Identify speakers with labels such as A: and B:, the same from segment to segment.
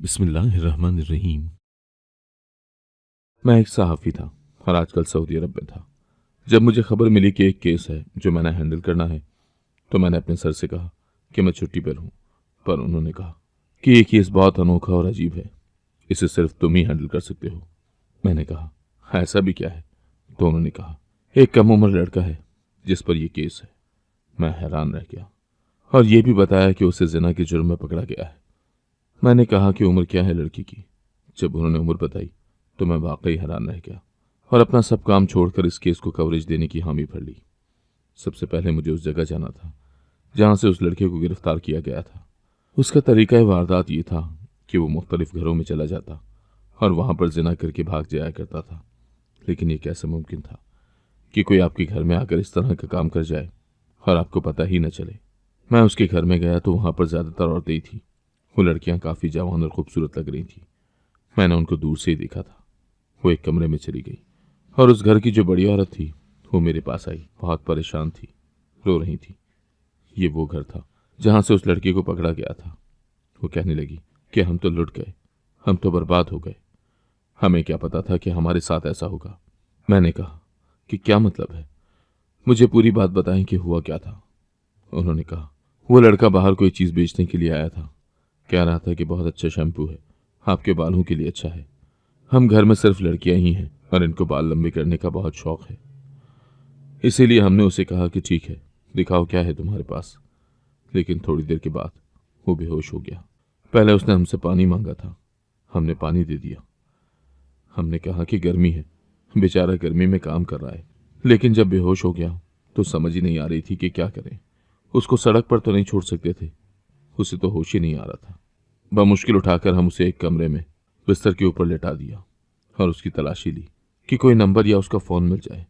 A: बिस्मिल्लाहिर्रहमानिर्रहीम। मैं एक सहाफ़ी था और आजकल सऊदी अरब में था। जब मुझे खबर मिली कि एक केस है जो मैंने हैंडल करना है, तो मैंने अपने सर से कहा कि मैं छुट्टी पर हूँ। पर उन्होंने कहा कि ये केस बहुत अनोखा और अजीब है, इसे सिर्फ तुम ही हैंडल कर सकते हो। मैंने कहा, ऐसा भी क्या है? तो उन्होंने कहा, एक कम उम्र लड़का है जिस पर यह केस है। मैं हैरान रह गया और ये भी बताया कि उसे जिना के जुर्म में पकड़ा गया है। मैंने कहा कि उम्र क्या है लड़की की? जब उन्होंने उम्र बताई तो मैं वाकई हैरान रह गया और अपना सब काम छोड़कर इस केस को कवरेज देने की हामी भर ली। सबसे पहले मुझे उस जगह जाना था जहां से उस लड़के को गिरफ्तार किया गया था। उसका तरीका वारदात ये था कि वो मुख्तलिफ घरों में चला जाता और वहां पर जिना करके भाग जाया करता था। लेकिन ये कैसे मुमकिन था कि कोई आपके घर में आकर इस तरह का काम कर जाए और आपको पता ही न चले। मैं उसके घर में गया तो वहां पर ज्यादातर औरतें ही थी। वो लड़कियां काफी जवान और खूबसूरत लग रही थी। मैंने उनको दूर से ही देखा था। वो एक कमरे में चली गई और उस घर की जो बड़ी औरत थी वो मेरे पास आई। बहुत परेशान थी, रो रही थी। ये वो घर था जहां से उस लड़की को पकड़ा गया था। वो कहने लगी कि हम तो लुट गए, हम तो बर्बाद हो गए। हमें क्या पता था कि हमारे साथ ऐसा होगा। मैंने कहा कि क्या मतलब है, मुझे पूरी बात बताएं कि हुआ क्या था। उन्होंने कहा, वो लड़का बाहर कोई चीज बेचने के लिए आया था। कह रहा था कि बहुत अच्छा शैम्पू है, आपके बालों के लिए अच्छा है। हम घर में सिर्फ लड़कियां ही हैं और इनको बाल लंबे करने का बहुत शौक है। इसीलिए हमने उसे कहा कि ठीक है, दिखाओ क्या है तुम्हारे पास। लेकिन थोड़ी देर के बाद वो बेहोश हो गया। पहले उसने हमसे पानी मांगा था, हमने पानी दे दिया। हमने कहा कि गर्मी है, बेचारा गर्मी में काम कर रहा है। लेकिन जब बेहोश हो गया तो समझ ही नहीं आ रही थी कि क्या करें। उसको सड़क पर तो नहीं छोड़ सकते थे, उसे तो होश ही नहीं आ रहा था। बमुश्किल उठाकर हम उसे एक कमरे में बिस्तर के ऊपर लेटा दिया और उसकी तलाशी ली कि कोई नंबर या उसका फोन मिल जाए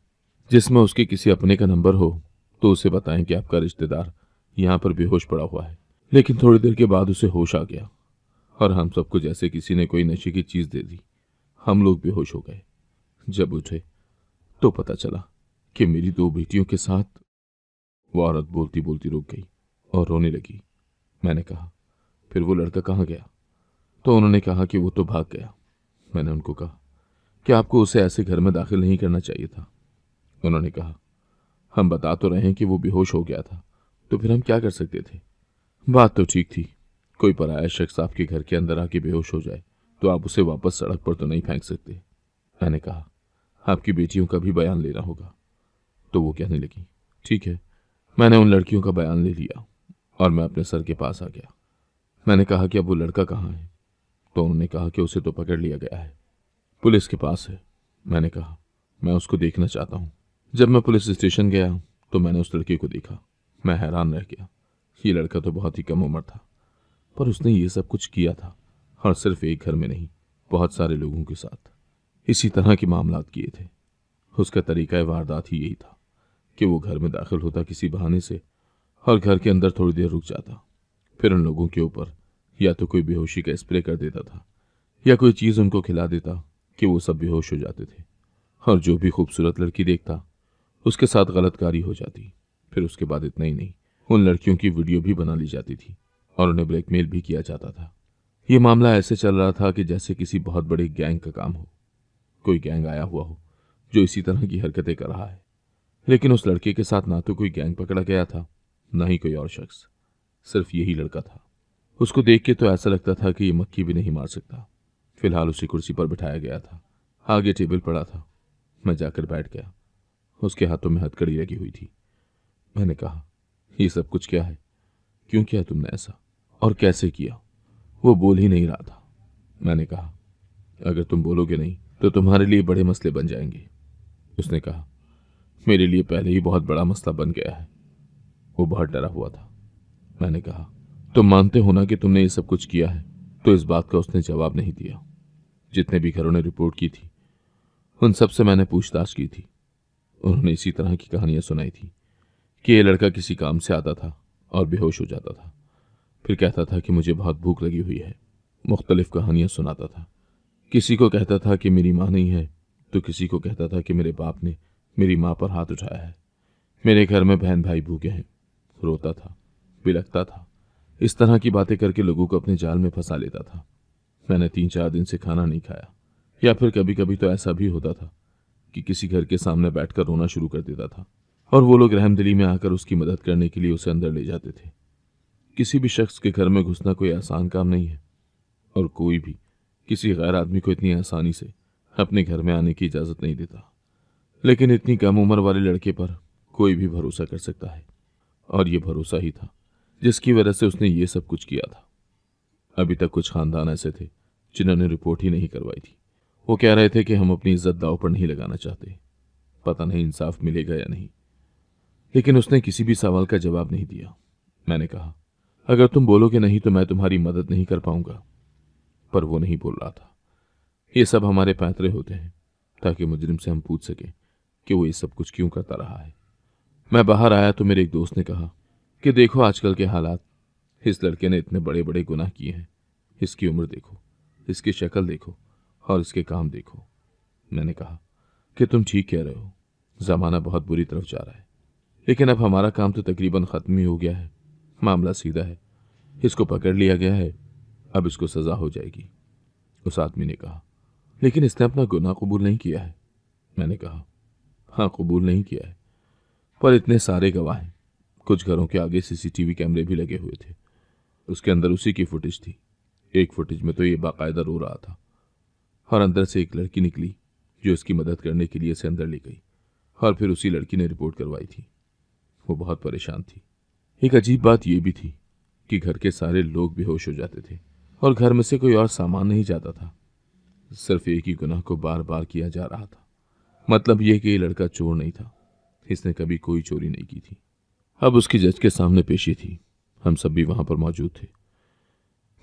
A: जिसमें उसके किसी अपने का नंबर हो, तो उसे बताएं कि आपका रिश्तेदार यहां पर बेहोश पड़ा हुआ है। लेकिन थोड़ी देर के बाद उसे होश आ गया और हम सबको जैसे किसी ने कोई नशे की चीज दे दी। हम लोग बेहोश हो गए। जब उठे तो पता चला कि मेरी दो बेटियों के साथ। वो औरत बोलती बोलती रुक गई और रोने लगी। मैंने कहा, फिर वो लड़का कहाँ गया? तो उन्होंने कहा कि वो तो भाग गया। मैंने उनको कहा कि आपको उसे ऐसे घर में दाखिल नहीं करना चाहिए था। उन्होंने कहा, हम बता तो रहे हैं कि वो बेहोश हो गया था, तो फिर हम क्या कर सकते थे? बात तो ठीक थी, कोई पराया शख्स आपके घर के अंदर आके बेहोश हो जाए तो आप उसे वापस सड़क पर तो नहीं फेंक सकते। मैंने कहा, आपकी बेटियों का भी बयान लेना होगा। तो वो कहने लगी, ठीक है। मैंने उन लड़कियों का बयान ले लिया और मैं अपने सर के पास आ गया। मैंने कहा कि अब वो लड़का कहाँ है? तो उन्होंने कहा कि उसे तो पकड़ लिया गया है, पुलिस के पास है। मैंने कहा, मैं उसको देखना चाहता हूँ। जब मैं पुलिस स्टेशन गया तो मैंने उस लड़के को देखा। मैं हैरान रह गया। ये लड़का तो बहुत ही कम उम्र था, पर उसने ये सब कुछ किया था, और सिर्फ एक घर में नहीं, बहुत सारे लोगों के साथ इसी तरह के मामलात किए थे। उसका तरीका वारदात ही यही था कि वो घर में दाखिल होता किसी बहाने से और घर के अंदर थोड़ी देर रुक जाता। फिर उन लोगों के ऊपर या तो कोई बेहोशी का स्प्रे कर देता था या कोई चीज उनको खिला देता कि वो सब बेहोश हो जाते थे। और जो भी खूबसूरत लड़की देखता उसके साथ गलतकारी हो जाती। फिर उसके बाद इतना ही नहीं, उन लड़कियों की वीडियो भी बना ली जाती थी और उन्हें ब्लैकमेल भी किया जाता था। ये मामला ऐसे चल रहा था कि जैसे किसी बहुत बड़े गैंग का काम हो। कोई गैंग आया हुआ हो जो इसी तरह की हरकतें कर रहा है। लेकिन उस लड़के के साथ ना तो कोई गैंग पकड़ा गया था, ना ही कोई और शख्स, सिर्फ यही लड़का था। उसको देख के तो ऐसा लगता था कि ये मक्खी भी नहीं मार सकता। फिलहाल उसे कुर्सी पर बिठाया गया था, आगे टेबल पड़ा था। मैं जाकर बैठ गया। उसके हाथों में हथकड़ी लगी हुई थी। मैंने कहा, ये सब कुछ क्या है? क्यों किया तुमने ऐसा, और कैसे किया? वो बोल ही नहीं रहा था। मैंने कहा, अगर तुम बोलोगे नहीं तो तुम्हारे लिए बड़े मसले बन जाएंगे। उसने कहा, मेरे लिए पहले ही बहुत बड़ा मसला बन गया है। वो बहुत डरा हुआ था। मैंने कहा, तुम मानते हो ना कि तुमने ये सब कुछ किया है? तो इस बात का उसने जवाब नहीं दिया। जितने भी घरों ने रिपोर्ट की थी उन सब से मैंने पूछताछ की थी। उन्होंने इसी तरह की कहानियां सुनाई थी कि ये लड़का किसी काम से आता था और बेहोश हो जाता था, फिर कहता था कि मुझे बहुत भूख लगी हुई है। मुख्तलिफ कहानियां सुनाता था। किसी को कहता था कि मेरी माँ नहीं है, तो किसी को कहता था कि मेरे बाप ने मेरी माँ पर हाथ उठाया है। मेरे घर में बहन भाई भूखे हैं। रोता था, बिलखता था। इस तरह की बातें करके लोगों को अपने जाल में फंसा लेता था। मैंने 3-4 दिन से खाना नहीं खाया, या फिर कभी कभी तो ऐसा भी होता था कि किसी घर के सामने बैठकर रोना शुरू कर देता था और वो लोग रहमदिली में आकर उसकी मदद करने के लिए उसे अंदर ले जाते थे। किसी भी शख्स के घर में घुसना कोई आसान काम नहीं है और कोई भी किसी गैर आदमी को इतनी आसानी से अपने घर में आने की इजाज़त नहीं देता। लेकिन इतनी कम उम्र वाले लड़के पर कोई भी भरोसा कर सकता है, और ये भरोसा ही था जिसकी वजह से उसने ये सब कुछ किया था। अभी तक कुछ खानदान ऐसे थे जिन्होंने रिपोर्ट ही नहीं करवाई थी। वो कह रहे थे कि हम अपनी इज्जत दांव पर नहीं लगाना चाहते, पता नहीं इंसाफ मिलेगा या नहीं। लेकिन उसने किसी भी सवाल का जवाब नहीं दिया। मैंने कहा, अगर तुम बोलोगे नहीं तो मैं तुम्हारी मदद नहीं कर पाऊंगा। पर वो नहीं बोल रहा था। ये सब हमारे पैंतरे होते हैं ताकि मुजरिम से हम पूछ सकें कि वो ये सब कुछ क्यों करता रहा है। मैं बाहर आया तो मेरे एक दोस्त ने कहा कि देखो आजकल के हालात, इस लड़के ने इतने बड़े बड़े गुनाह किए हैं। इसकी उम्र देखो, इसकी शक्ल देखो और इसके काम देखो। मैंने कहा कि तुम ठीक कह रहे हो, ज़माना बहुत बुरी तरफ जा रहा है, लेकिन अब हमारा काम तो तकरीबन ख़त्म ही हो गया है। मामला सीधा है, इसको पकड़ लिया गया है, अब इसको सज़ा हो जाएगी। उस आदमी ने कहा, लेकिन इसने अपना गुनाह कबूल नहीं किया है। मैंने कहा, हाँ कबूल नहीं किया है, पर इतने सारे गवाह हैं। कुछ घरों के आगे सीसीटीवी कैमरे भी लगे हुए थे, उसके अंदर उसी की फुटेज थी। एक फुटेज में तो ये बाकायदा रो रहा था और अंदर से एक लड़की निकली जो इसकी मदद करने के लिए इसे अंदर ले गई और फिर उसी लड़की ने रिपोर्ट करवाई थी। वो बहुत परेशान थी। एक अजीब बात यह भी थी कि घर के सारे लोग बेहोश हो जाते थे और घर में से कोई और सामान नहीं जाता था। सिर्फ एक ही गुनाह को बार बार किया जा रहा था। मतलब यह कि ये लड़का चोर नहीं था, इसने कभी कोई चोरी नहीं की थी। अब उसकी जज के सामने पेशी थी। हम सब भी वहां पर मौजूद थे।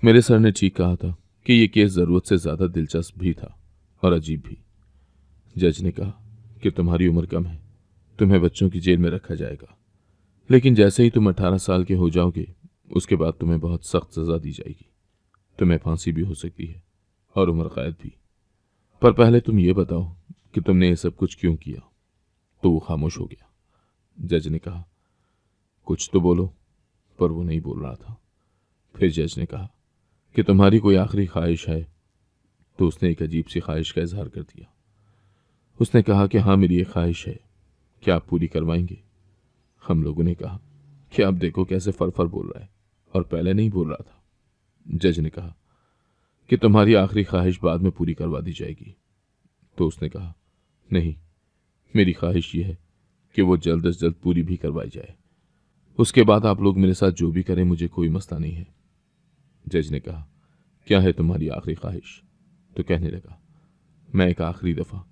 A: मेरे सर ने ठीक कहा था कि यह केस जरूरत से ज्यादा दिलचस्प भी था और अजीब भी। जज ने कहा कि तुम्हारी उम्र कम है, तुम्हें बच्चों की जेल में रखा जाएगा, लेकिन जैसे ही तुम 18 साल के हो जाओगे उसके बाद तुम्हें बहुत सख्त सजा दी जाएगी। तुम्हें फांसी भी हो सकती है और उम्र कैद भी। पर पहले तुम ये बताओ कि तुमने ये सब कुछ क्यों किया। तो वो खामोश हो गया। जज ने कहा, कुछ तो बोलो, पर वो नहीं बोल रहा था। फिर जज ने कहा कि तुम्हारी कोई आखिरी ख्वाहिश है। तो उसने एक अजीब सी ख्वाहिश का इजहार कर दिया। उसने कहा कि हाँ मेरी एक ख्वाहिश है, क्या आप पूरी करवाएंगे। हम लोगों ने कहा कि आप देखो कैसे फर बोल रहा है और पहले नहीं बोल रहा था। जज ने कहा कि तुम्हारी आखिरी ख्वाहिश बाद में पूरी करवा दी जाएगी। तो उसने कहा, नहीं, मेरी ख्वाहिश यह है कि वो जल्द से जल्द पूरी भी करवाई जाए। उसके बाद आप लोग मेरे साथ जो भी करें मुझे कोई मसला नहीं है। जज ने कहा, क्या है तुम्हारी आखिरी ख्वाहिश। तो कहने लगा, मैं एक आखिरी दफ़ा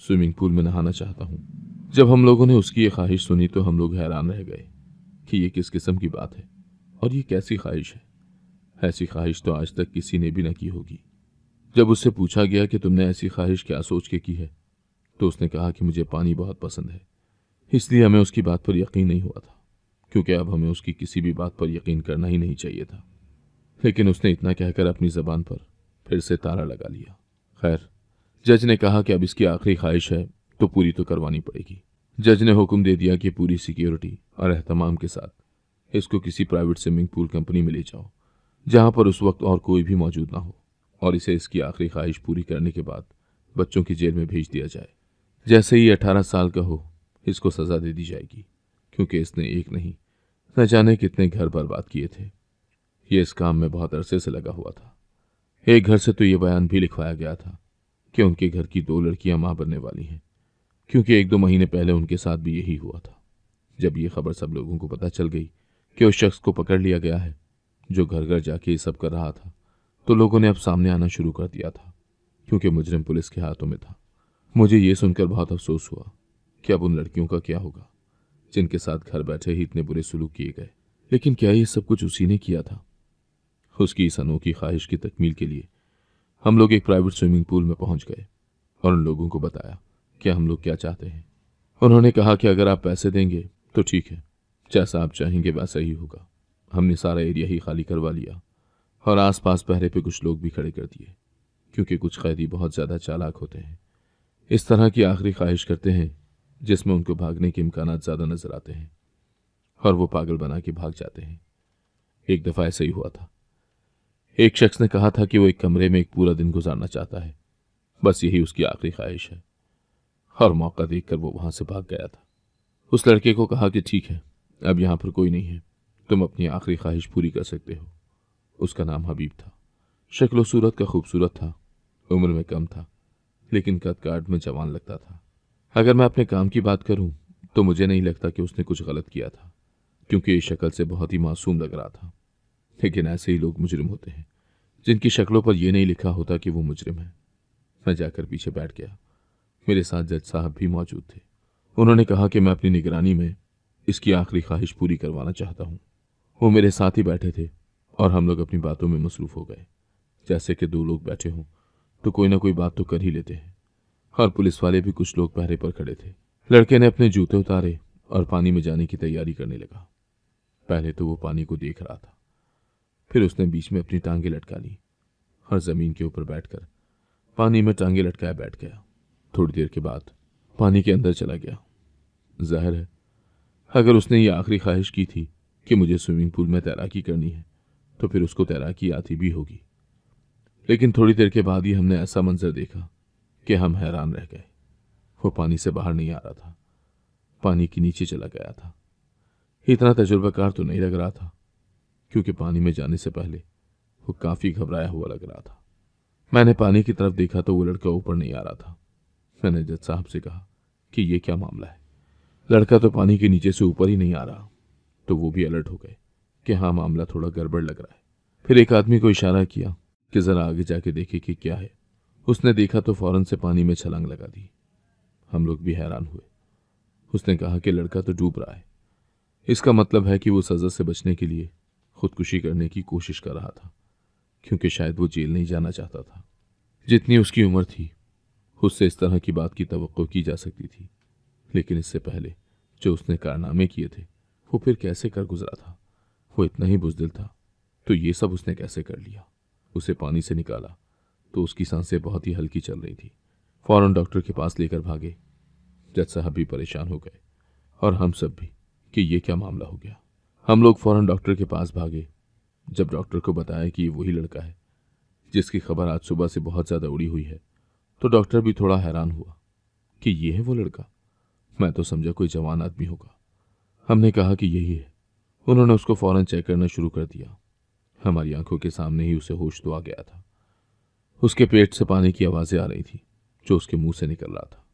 A: स्विमिंग पूल में नहाना चाहता हूँ। जब हम लोगों ने उसकी ये ख्वाहिश सुनी तो हम लोग हैरान रह गए कि ये किस किस्म की बात है और ये कैसी ख्वाहिश है। ऐसी ख्वाहिश तो आज तक किसी ने भी न की होगी। जब उससे पूछा गया कि तुमने ऐसी ख्वाहिश क्या सोच के की है, तो उसने कहा कि मुझे पानी बहुत पसंद है। इसलिए हमें उसकी बात पर यकीन नहीं हुआ था, क्योंकि अब हमें उसकी किसी भी बात पर यकीन करना ही नहीं चाहिए था। लेकिन उसने इतना कहकर अपनी जबान पर फिर से ताला लगा लिया। खैर, जज ने कहा कि अब इसकी आखिरी ख्वाहिश है तो पूरी तो करवानी पड़ेगी। जज ने हुक्म दे दिया कि पूरी सिक्योरिटी और एहतमाम के साथ इसको किसी प्राइवेट स्विमिंग पूल कंपनी में ले जाओ, जहां पर उस वक्त और कोई भी मौजूद ना हो, और इसे इसकी आखिरी ख्वाहिश पूरी करने के बाद बच्चों की जेल में भेज दिया जाए। जैसे ही 18 साल का हो इसको सजा दे दी जाएगी, क्योंकि इसने एक नहीं न जाने कितने घर बर्बाद किए थे। ये इस काम में बहुत अरसे से लगा हुआ था। एक घर से तो ये बयान भी लिखवाया गया था कि उनके घर की 2 लड़कियां मां बनने वाली हैं, क्योंकि 1-2 महीने पहले उनके साथ भी यही हुआ था। जब ये खबर सब लोगों को पता चल गई कि उस शख्स को पकड़ लिया गया है जो घर घर जाके ये सब कर रहा था, तो लोगों ने अब सामने आना शुरू कर दिया था, क्योंकि मुजरिम पुलिस के हाथों में था। मुझे ये सुनकर बहुत अफसोस हुआ कि अब उन लड़कियों का क्या होगा जिनके साथ घर बैठे ही इतने बुरे सलूक किए गए। लेकिन क्या ये सब कुछ उसी ने किया था? उसकी इस अनोखी ख्वाहिश की तकमील के लिए हम लोग एक प्राइवेट स्विमिंग पूल में पहुंच गए और उन लोगों को बताया कि हम लोग क्या चाहते हैं। उन्होंने कहा कि अगर आप पैसे देंगे तो ठीक है, जैसा आप चाहेंगे वैसा ही होगा। हमने सारा एरिया ही खाली करवा लिया और आसपास पहरे पे कुछ लोग भी खड़े कर दिए, क्योंकि कुछ कैदी बहुत ज़्यादा चालाक होते हैं। इस तरह की आखिरी ख्वाहिश करते हैं जिसमें उनको भागने के इम्कानात ज़्यादा नजर आते हैं और वो पागल बना के भाग जाते हैं। एक दफ़ा ऐसा ही हुआ था। एक शख्स ने कहा था कि वो एक कमरे में एक पूरा दिन गुजारना चाहता है, बस यही उसकी आखिरी ख्वाहिश है। और मौका देखकर वो वहां से भाग गया था। उस लड़के को कहा कि ठीक है, अब यहां पर कोई नहीं है, तुम अपनी आखिरी ख्वाहिश पूरी कर सकते हो। उसका नाम हबीब था। शक्ल सूरत का खूबसूरत था, उम्र में कम था, लेकिन कद काठ में जवान लगता था। अगर मैं अपने काम की बात करूं तो मुझे नहीं लगता कि उसने कुछ गलत किया था, क्योंकि ये शक्ल से बहुत ही मासूम लग रहा था। लेकिन ऐसे ही लोग मुजरिम होते हैं, जिनकी शक्लों पर यह नहीं लिखा होता कि वो मुजरिम है। मैं जाकर पीछे बैठ गया। मेरे साथ जज साहब भी मौजूद थे। उन्होंने कहा कि मैं अपनी निगरानी में इसकी आखिरी ख्वाहिश पूरी करवाना चाहता हूं। वो मेरे साथ ही बैठे थे और हम लोग अपनी बातों में मसरूफ हो गए। जैसे कि दो लोग बैठे हों तो कोई ना कोई बात तो कर ही लेते हैं। और पुलिस वाले भी कुछ लोग पहरे पर खड़े थे। लड़के ने अपने जूते उतारे और पानी में जाने की तैयारी करने लगा। पहले तो वो पानी को देख रहा था, फिर उसने बीच में अपनी टांगे लटका ली और जमीन के ऊपर बैठकर पानी में टांगे लटकाए बैठ गया। थोड़ी देर के बाद पानी के अंदर चला गया। जाहिर है, अगर उसने ये आखिरी ख्वाहिश की थी कि मुझे स्विमिंग पूल में तैराकी करनी है, तो फिर उसको तैराकी आती भी होगी। लेकिन थोड़ी देर के बाद ही हमने ऐसा मंजर देखा कि हम हैरान रह गए। वो पानी से बाहर नहीं आ रहा था, पानी के नीचे चला गया था। इतना तजुर्बाकार तो नहीं लग रहा था, क्योंकि पानी में जाने से पहले वो काफी घबराया हुआ लग रहा था। मैंने पानी की तरफ देखा तो वो लड़का ऊपर नहीं आ रहा था। मैंने जज साहब से कहा कि ये क्या मामला है, लड़का तो पानी के नीचे से ऊपर ही नहीं आ रहा। तो वो भी अलर्ट हो गए कि हाँ, मामला थोड़ा गड़बड़ लग रहा है। फिर एक आदमी को इशारा किया कि जरा आगे जाके देखे कि क्या है। उसने देखा तो फौरन से पानी में छलांग लगा दी। हम लोग भी हैरान हुए। उसने कहा कि लड़का तो डूब रहा है, इसका मतलब है कि वो सजा से बचने के लिए खुदकुशी करने की कोशिश कर रहा था, क्योंकि शायद वो जेल नहीं जाना चाहता था। जितनी उसकी उम्र थी, उससे इस तरह की बात की तवक्को की जा सकती थी। लेकिन इससे पहले जो उसने कारनामे किए थे, वो फिर कैसे कर गुजरा था। वो इतना ही बुज़दिल था, तो ये सब उसने कैसे कर लिया। उसे पानी से निकाला तो उसकी सांसें बहुत ही हल्की चल रही थी। फौरन डॉक्टर के पास लेकर भागे। जज साहब भी परेशान हो गए और हम सब भी कि ये क्या मामला हो गया। हम लोग फौरन डॉक्टर के पास भागे। जब डॉक्टर को बताया कि ये वही लड़का है जिसकी खबर आज सुबह से बहुत ज़्यादा उड़ी हुई है, तो डॉक्टर भी थोड़ा हैरान हुआ कि ये है वो लड़का। मैं तो समझा कोई जवान आदमी होगा। हमने कहा कि यही है। उन्होंने उसको फौरन चेक करना शुरू कर दिया। हमारी आंखों के सामने ही उसे होश तो आ गया था। उसके पेट से पानी की आवाज़ें आ रही थी जो उसके मुंह से निकल रहा था,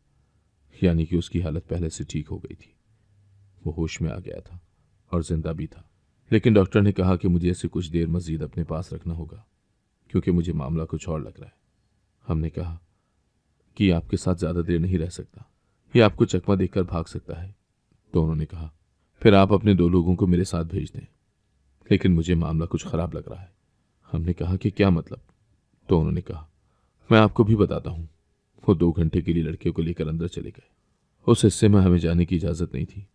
A: यानी कि उसकी हालत पहले से ठीक हो गई थी। वो होश में आ गया था और जिंदा भी था। लेकिन डॉक्टर ने कहा कि मुझे इसे कुछ देर मजीद अपने पास रखना होगा, क्योंकि मुझे मामला कुछ और लग रहा है। हमने कहा कि आपके साथ ज़्यादा देर नहीं रह सकता, ये आपको चकमा देखकर भाग सकता है। तो उन्होंने कहा फिर आप अपने दो लोगों को मेरे साथ भेज दें, लेकिन मुझे मामला कुछ खराब लग रहा है। हमने कहा कि क्या मतलब। तो उन्होंने कहा मैं आपको भी बताता हूँ। वो 2 घंटे के लिए लड़के को लेकर अंदर चले गए। उस हिस्से में हमें जाने की इजाज़त नहीं थी,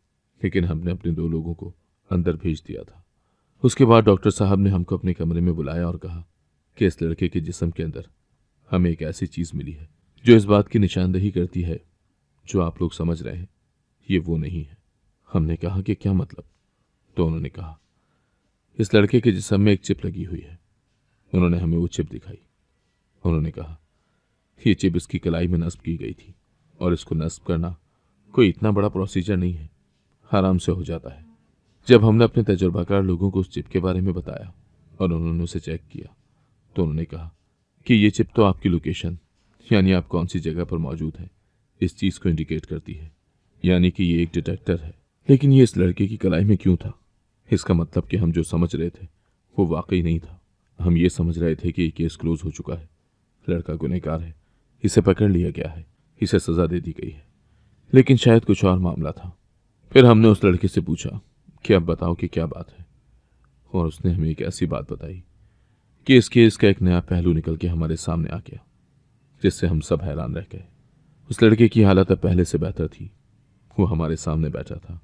A: लेकिन हमने अपने 2 लोगों को अंदर भेज दिया था। उसके बाद डॉक्टर साहब ने हमको अपने कमरे में बुलाया और कहा कि इस लड़के के जिस्म के अंदर हमें एक ऐसी चीज़ मिली है जो इस बात की निशानदेही करती है जो आप लोग समझ रहे हैं, ये वो नहीं है। हमने कहा कि क्या मतलब। तो उन्होंने कहा इस लड़के के जिस्म में एक चिप लगी हुई है। उन्होंने हमें वो चिप दिखाई। उन्होंने कहा ये चिप इसकी कलाई में नस्ब की गई थी और इसको नस्ब करना कोई इतना बड़ा प्रोसीजर नहीं है, आराम से हो जाता है। जब हमने अपने तजुर्बाकार लोगों को उस चिप के बारे में बताया और उन्होंने उसे चेक किया, तो उन्होंने कहा कि ये चिप तो आपकी लोकेशन, यानी आप कौन सी जगह पर मौजूद हैं, इस चीज़ को इंडिकेट करती है, यानी कि ये एक डिटेक्टर है। लेकिन ये इस लड़के की कलाई में क्यों था? इसका मतलब कि हम जो समझ रहे थे वो वाकई नहीं था। हम ये समझ रहे थे कि ये केस क्लोज हो चुका है, लड़का गुनहगार है, इसे पकड़ लिया गया है, इसे सजा दे दी गई है। लेकिन शायद कुछ और मामला था। फिर हमने उस लड़के से पूछा कि अब बताओ कि क्या बात है, और उसने हमें एक ऐसी बात बताई कि इस केस का एक नया पहलू निकल के हमारे सामने आ गया, जिससे हम सब हैरान रह गए। उस लड़के की हालत अब पहले से बेहतर थी। वो हमारे सामने बैठा था।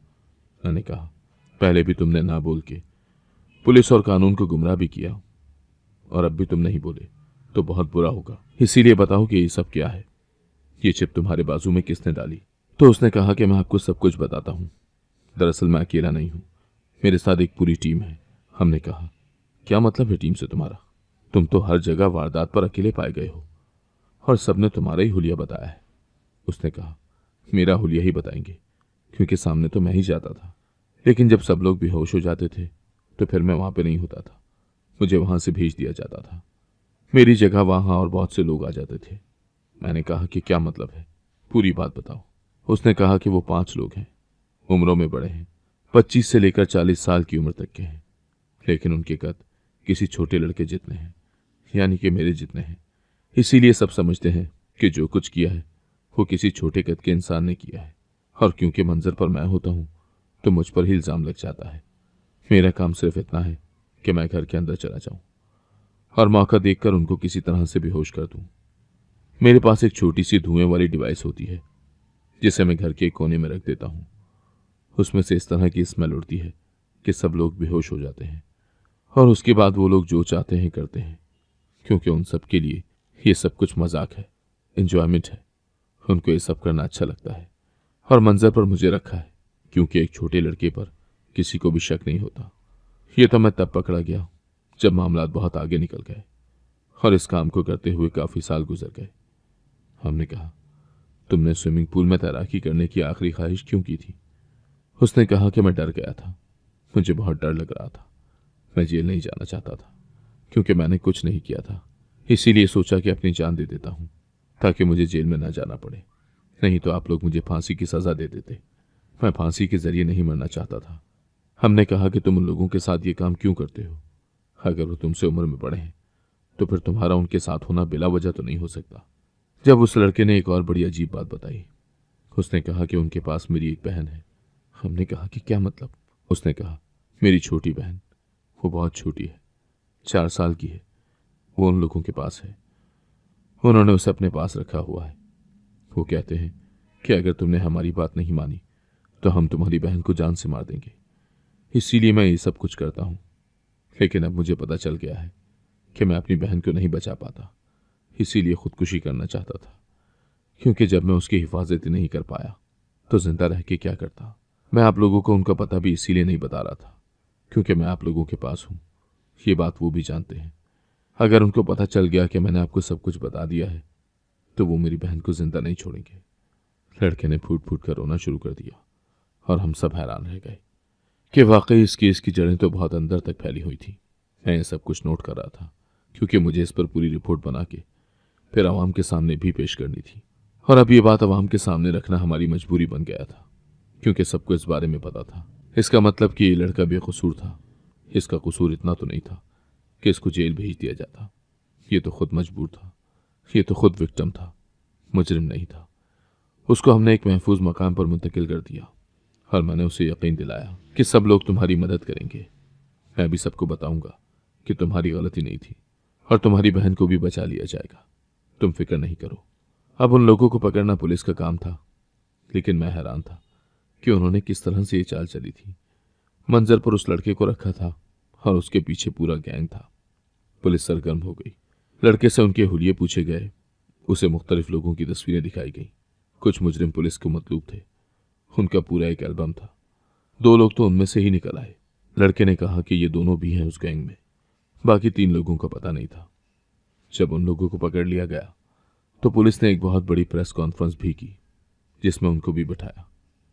A: मैंने कहा पहले भी तुमने ना बोल के पुलिस और कानून को गुमराह भी किया, और अब भी तुम नहीं बोले तो बहुत बुरा होगा। इसीलिए बताओ कि ये सब क्या है, ये चिप तुम्हारे बाजू में किसने डाली? तो उसने कहा कि मैं आपको सब कुछ बताता हूँ। दरअसल मैं अकेला नहीं हूँ, मेरे साथ एक पूरी टीम है। हमने कहा क्या मतलब है टीम से तुम्हारा? तुम तो हर जगह वारदात पर अकेले पाए गए हो और सबने तुम्हारा ही हुलिया बताया है। उसने कहा, मेरा हुलिया ही बताएंगे, क्योंकि सामने तो मैं ही जाता था, लेकिन जब सब लोग बेहोश हो जाते थे तो फिर मैं वहां पे नहीं होता था, मुझे वहां से भेज दिया जाता था। मेरी जगह वहां और बहुत से लोग आ जाते थे। मैंने कहा कि क्या मतलब है, पूरी बात बताओ। उसने कहा कि वो 5 लोग हैं, उम्रों में बड़े हैं, 25 से लेकर 40 साल की उम्र तक के हैं, लेकिन उनके कद किसी छोटे लड़के जितने हैं, यानी कि मेरे जितने हैं। इसीलिए सब समझते हैं कि जो कुछ किया है वो किसी छोटे कद के इंसान ने किया है, और क्योंकि मंजर पर मैं होता हूं तो मुझ पर ही इल्जाम लग जाता है। मेरा काम सिर्फ इतना है कि मैं घर के अंदर चला जाऊं और मौका देखकर उनको किसी तरह से बेहोश कर दूं। मेरे पास एक छोटी सी धुएं वाली डिवाइस होती है जिसे मैं घर के एक कोने में रख देता हूं। उसमें से इस तरह की स्मेल उड़ती है कि सब लोग बेहोश हो जाते हैं, और उसके बाद वो लोग जो चाहते हैं करते हैं, क्योंकि उन सब के लिए ये सब कुछ मजाक है, एंजॉयमेंट है। उनको ये सब करना अच्छा लगता है, और मंजर पर मुझे रखा है क्योंकि एक छोटे लड़के पर किसी को भी शक नहीं होता। ये तो मैं तब पकड़ा गया जब मामलात बहुत आगे निकल गए और इस काम को करते हुए काफी साल गुजर गए। हमने कहा, तुमने स्विमिंग पूल में तैराकी करने की आखिरी ख्वाहिश क्यों की थी? उसने कहा कि मैं डर गया था, मुझे बहुत डर लग रहा था। मैं जेल नहीं जाना चाहता था क्योंकि मैंने कुछ नहीं किया था, इसीलिए सोचा कि अपनी जान दे देता हूं ताकि मुझे जेल में न जाना पड़े, नहीं तो आप लोग मुझे फांसी की सजा दे देते। मैं फांसी के जरिए नहीं मरना चाहता था। हमने कहा कि तुम उन लोगों के साथ ये काम क्यों करते हो? अगर वो तुमसे उम्र में बड़े हैं तो फिर तुम्हारा उनके साथ होना बिला वजह तो नहीं हो सकता। जब उस लड़के ने एक और बड़ी अजीब बात बताई। उसने कहा कि उनके पास मेरी एक बहन है। हमने कहा कि क्या मतलब? उसने कहा, मेरी छोटी बहन, वो बहुत छोटी है, 4 साल की है, वो उन लोगों के पास है। उन्होंने उसे अपने पास रखा हुआ है। वो कहते हैं कि अगर तुमने हमारी बात नहीं मानी तो हम तुम्हारी बहन को जान से मार देंगे। इसीलिए मैं ये सब कुछ करता हूं, लेकिन अब मुझे पता चल गया है कि मैं अपनी बहन को नहीं बचा पाता, इसीलिए खुदकुशी करना चाहता था, क्योंकि जब मैं उसकी हिफाजत ही नहीं कर पाया तो जिंदा रह के क्या करता। मैं आप लोगों को उनका पता भी इसीलिए नहीं बता रहा था क्योंकि मैं आप लोगों के पास हूं। ये बात वो भी जानते हैं। अगर उनको पता चल गया कि मैंने आपको सब कुछ बता दिया है तो वो मेरी बहन को जिंदा नहीं छोड़ेंगे। लड़के ने फूट फूट कर रोना शुरू कर दिया और हम सब हैरान रह गए कि वाकई इस केस की जड़ें तो बहुत अंदर तक फैली हुई थी। मैं ये सब कुछ नोट कर रहा था क्योंकि मुझे इस पर पूरी रिपोर्ट बना के फिर आवाम के सामने भी पेश करनी थी, और अब ये बात आवाम के सामने रखना हमारी मजबूरी बन गया था क्योंकि सबको इस बारे में पता था। इसका मतलब कि ये लड़का बेकसूर था। इसका कसूर इतना तो नहीं था कि इसको जेल भेज दिया जाता। ये तो खुद मजबूर था, ये तो खुद विक्टिम था, मुजरिम नहीं था। उसको हमने एक महफूज मकाम पर मुंतकिल कर दिया और मैंने उसे यकीन दिलाया कि सब लोग तुम्हारी मदद करेंगे। मैं भी सबको बताऊंगा कि तुम्हारी गलती नहीं थी और तुम्हारी बहन को भी बचा लिया जाएगा। तुम फिक्र नहीं करो। अब उन लोगों को पकड़ना पुलिस का काम था, लेकिन मैं हैरान था कि उन्होंने किस तरह से ये चाल चली थी। मंजर पर उस लड़के को रखा था और उसके पीछे पूरा गैंग था। पुलिस सरगर्म हो गई। लड़के से उनके हुलिये पूछे गए, उसे मुख्तलिफ लोगों की तस्वीरें दिखाई गई। कुछ मुजरिम पुलिस को मतलूब थे, उनका पूरा एक एल्बम था। 2 लोग तो उनमें से ही निकल आए। लड़के ने कहा कि ये दोनों भी हैं उस गैंग में, बाकी 3 लोगों का पता नहीं था। जब उन लोगों को पकड़ लिया गया तो पुलिस ने एक बहुत बड़ी प्रेस कॉन्फ्रेंस भी की जिसमें उनको भी बिठाया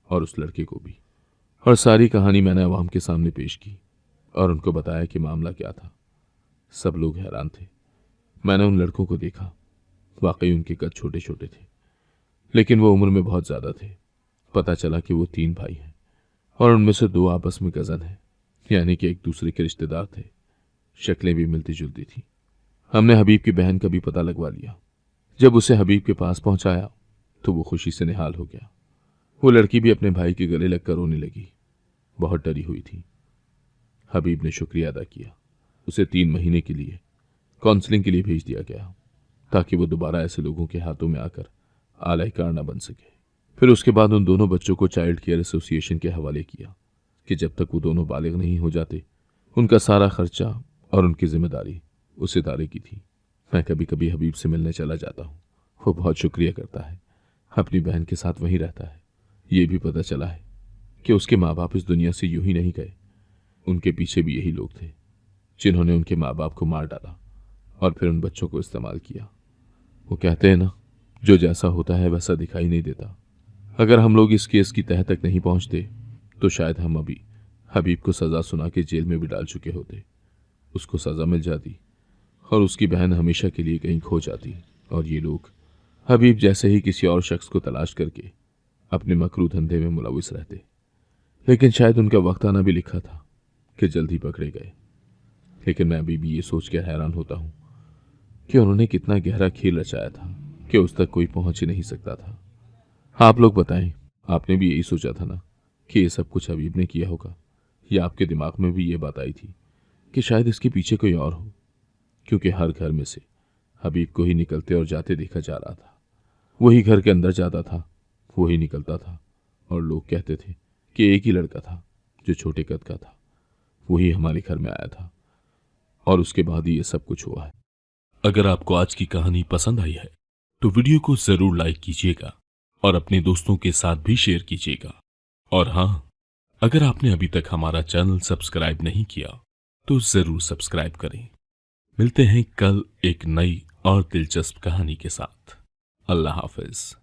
A: और उस लड़के को भी, और सारी कहानी मैंने अवाम के सामने पेश की और उनको बताया कि मामला क्या था। सब लोग हैरान थे। मैंने उन लड़कों को देखा, वाकई उनके कद छोटे छोटे थे, लेकिन वो उम्र में बहुत ज्यादा थे। पता चला कि वो 3 भाई हैं और उनमें से 2 आपस में कजन हैं, यानी कि एक दूसरे के रिश्तेदार थे। शक्लें भी मिलती जुलती थी। हमने हबीब की बहन का भी पता लगवा लिया। जब उसे हबीब के पास पहुंचाया तो वो खुशी से निहाल हो गया। वो लड़की भी अपने भाई के गले लगकर रोने लगी, बहुत डरी हुई थी। हबीब ने शुक्रिया अदा किया। उसे 3 महीने के लिए काउंसलिंग के लिए भेज दिया गया ताकि वो दोबारा ऐसे लोगों के हाथों में आकर आलयकार न बन सके। फिर उसके बाद उन दोनों बच्चों को चाइल्ड केयर एसोसिएशन के हवाले किया कि जब तक वो दोनों बालिग नहीं हो जाते उनका सारा खर्चा और उनकी जिम्मेदारी उस इदारे की थी। मैं कभी कभी हबीब से मिलने चला जाता हूँ। वो बहुत शुक्रिया करता है, अपनी बहन के साथ वहीं रहता है। ये भी पता चला है कि उसके माँ बाप इस दुनिया से यूं ही नहीं गए। उनके पीछे भी यही लोग थे जिन्होंने उनके माँ बाप को मार डाला और फिर उन बच्चों को इस्तेमाल किया। वो कहते हैं ना, जो जैसा होता है वैसा दिखाई नहीं देता। अगर हम लोग इस केस की तह तक नहीं पहुंचते तो शायद हम अभी हबीब को सज़ा सुना के जेल में भी डाल चुके होते। उसको सज़ा मिल जाती और उसकी बहन हमेशा के लिए कहीं खो जाती, और ये लोग हबीब जैसे ही किसी और शख्स को तलाश करके अपने मकरू धंधे में मुलविस रहते। लेकिन शायद उनका वक्त आना भी लिखा था कि जल्द ही पकड़े गए। लेकिन मैं अभी भी ये सोच के हैरान होता हूँ कि उन्होंने कितना गहरा खेल रचाया था कि उस तक कोई पहुंच ही नहीं सकता था। आप लोग बताएं, आपने भी यही सोचा था ना कि ये सब कुछ हबीब ने किया होगा, या आपके दिमाग में भी ये बात आई थी कि शायद इसके पीछे कोई और हो? क्योंकि हर घर में से हबीब को ही निकलते और जाते देखा जा रहा था। वही घर के अंदर जाता था, वही निकलता था, और लोग कहते थे कि एक ही लड़का था जो छोटे कद का था, वही हमारे घर में आया था, और उसके बाद ही ये सब कुछ हुआ है।
B: अगर आपको आज की कहानी पसंद आई है तो वीडियो को जरूर लाइक कीजिएगा और अपने दोस्तों के साथ भी शेयर कीजिएगा। और हाँ, अगर आपने अभी तक हमारा चैनल सब्सक्राइब नहीं किया तो जरूर सब्सक्राइब करें। मिलते हैं कल एक नई और दिलचस्प कहानी के साथ। अल्लाह हाफिज।